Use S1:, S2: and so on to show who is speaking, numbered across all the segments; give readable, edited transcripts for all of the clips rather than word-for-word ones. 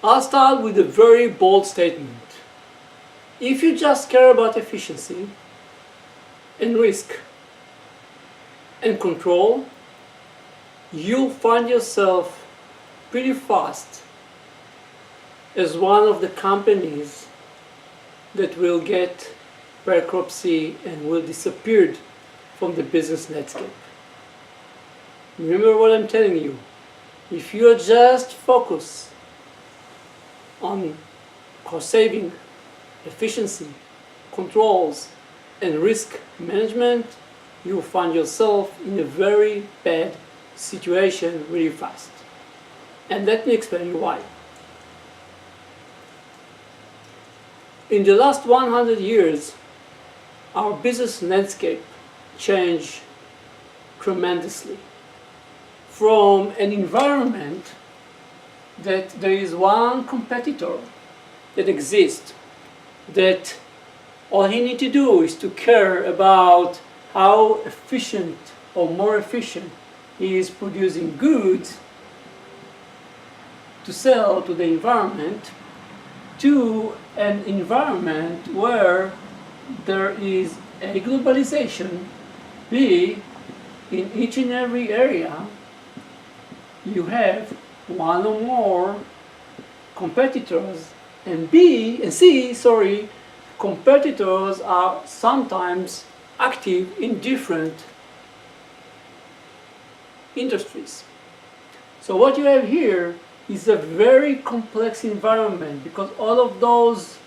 S1: I'll start with a very bold statement. If you just care about efficiency and risk and control, you'll find yourself pretty fast as one of the companies that will get bankruptcy and will disappear from the business landscape. Remember what I'm telling you. If you just focus on cost saving, efficiency, controls, and risk management, you will find yourself in a very bad situation really fast. And let me explain you why. In the last 100 years, our business landscape changed tremendously. From an environment that there is one competitor that exists, that all he needs to do is to care about how efficient or more efficient he is producing goods to sell to the environment, to an environment where there is a globalization, B, in each and every area you have one or more competitors, and C, competitors are sometimes active in different industries. So what you have here is a very complex environment because all of those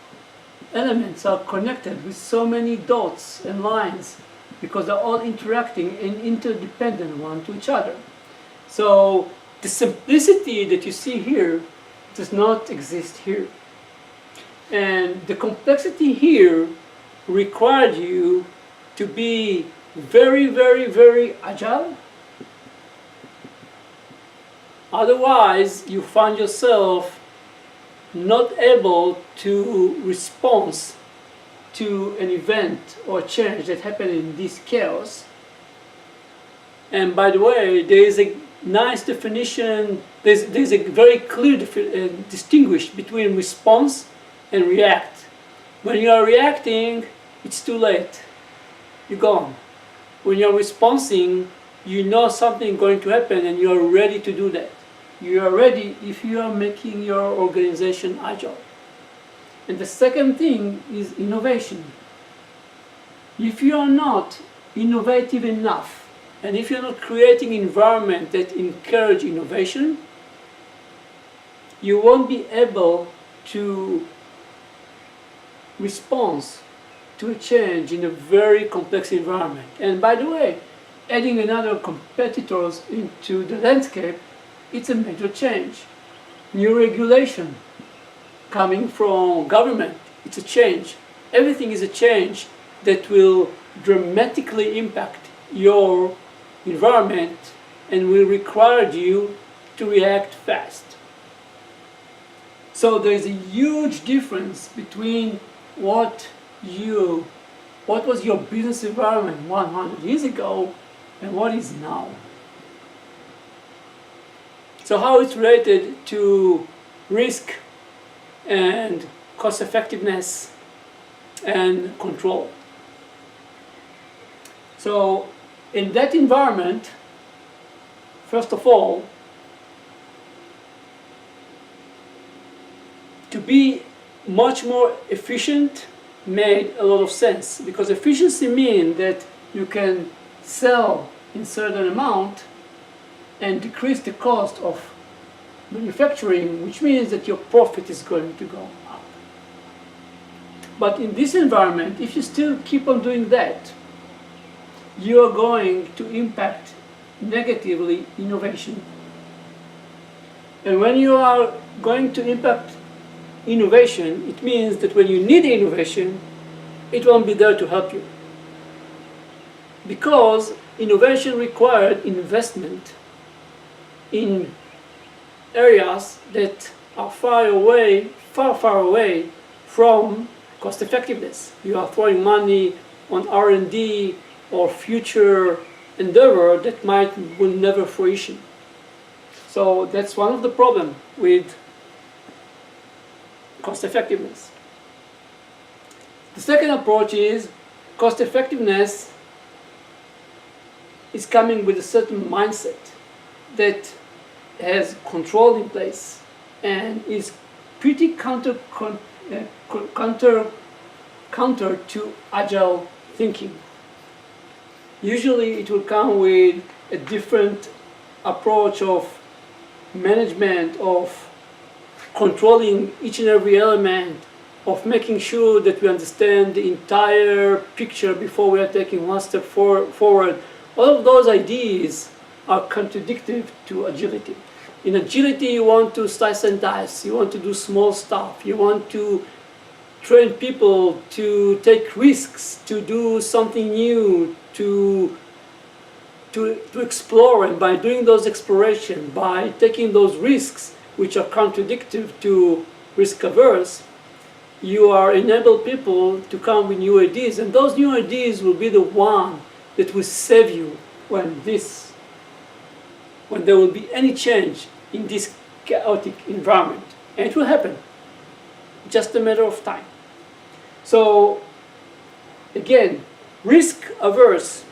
S1: elements are connected with so many dots and lines because they're all interacting and interdependent one to each other. So the simplicity that you see here does not exist here. And the complexity here required you to be very, very, very agile. Otherwise, you find yourself not able to respond to an event or change that happened in this chaos. And by the way, there is a nice definition, there's a very clear distinguish between response and react. When you are reacting, it's too late. You're gone. When you're responding, you know something is going to happen and you are ready to do that. You are ready if you are making your organization agile. And the second thing is innovation. If you are not innovative enough, and if you're not creating an environment that encourages innovation, you won't be able to respond to a change in a very complex environment. And by the way, adding another competitors into the landscape, it's a major change. New regulation coming from government, it's a change. Everything is a change that will dramatically impact your environment and will require you to react fast. So there is a huge difference between what was your business environment 100 years ago and what is now. So how it's related to risk and cost effectiveness and control. So in that environment, first of all, to be much more efficient made a lot of sense, because efficiency means that you can sell in certain amount and decrease the cost of manufacturing, which means that your profit is going to go up. But in this environment, if you still keep on doing that, you are going to impact negatively innovation. And when you are going to impact innovation, it means that when you need innovation, it won't be there to help you. Because innovation required investment in areas that are far away from cost effectiveness. You are throwing money on R&D or future endeavor that will never fruition. So that's one of the problems with cost effectiveness. The second approach is cost effectiveness is coming with a certain mindset that has control in place and is pretty counter to agile thinking. Usually it will come with a different approach of management, of controlling each and every element, of making sure that we understand the entire picture before we are taking one step forward. All of those ideas are contradictory to agility. In agility, you want to slice and dice, you want to do small stuff, you want to train people to take risks, to do something new, to explore, and by doing those exploration, by taking those risks, which are contradictory to risk averse, you are enable people to come with new ideas, and those new ideas will be the one that will save you when there will be any change in this chaotic environment. And it will happen, just a matter of time. So again, risk averse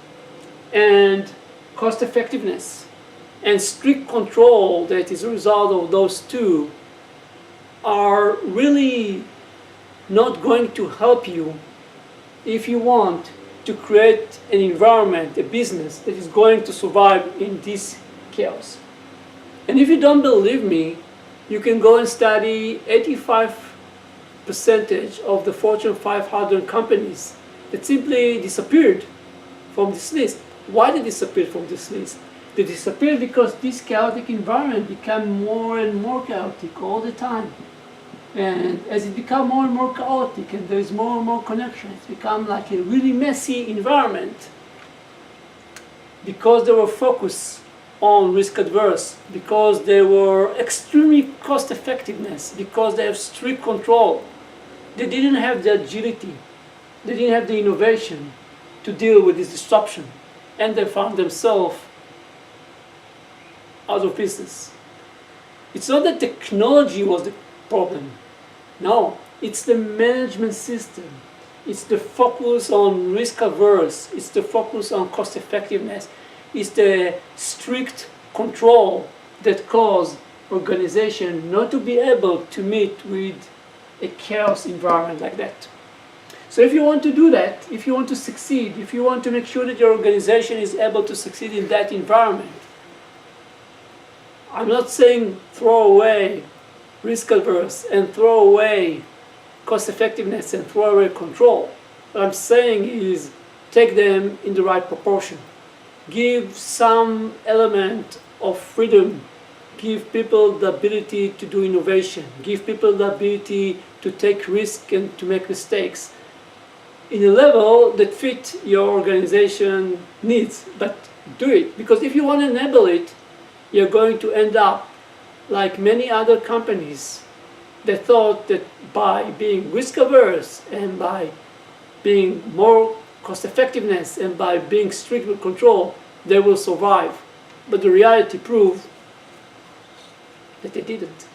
S1: and cost effectiveness and strict control that is a result of those two are really not going to help you if you want to create an environment, a business that is going to survive in this chaos. And if you don't believe me, you can go and study 85% of the Fortune 500 companies that simply disappeared from this list. Why did they disappear from this list? They disappeared because this chaotic environment became more and more chaotic all the time. And as it becomes more and more chaotic and there's more and more connection, it's become like a really messy environment because they were focused on risk adverse, because they were extremely cost effectiveness, because they have strict control. They didn't have the agility, they didn't have the innovation to deal with this disruption, and they found themselves out of business. It's not that technology was the problem. No, it's the management system. It's the focus on risk averse. It's the focus on cost effectiveness. It's the strict control that caused organization not to be able to meet with a chaos environment like that. So if you want to do that, if you want to succeed, if you want to make sure that your organization is able to succeed in that environment, I'm not saying throw away risk averse and throw away cost effectiveness and throw away control. What I'm saying is take them in the right proportion. Give some element of freedom. Give people the ability to do innovation. Give people the ability to take risks and to make mistakes in a level that fit your organization needs. But do it, because if you want to enable it, you're going to end up like many other companies that thought that by being risk averse and by being more cost effectiveness and by being strict with control, they will survive. But the reality proved that they didn't.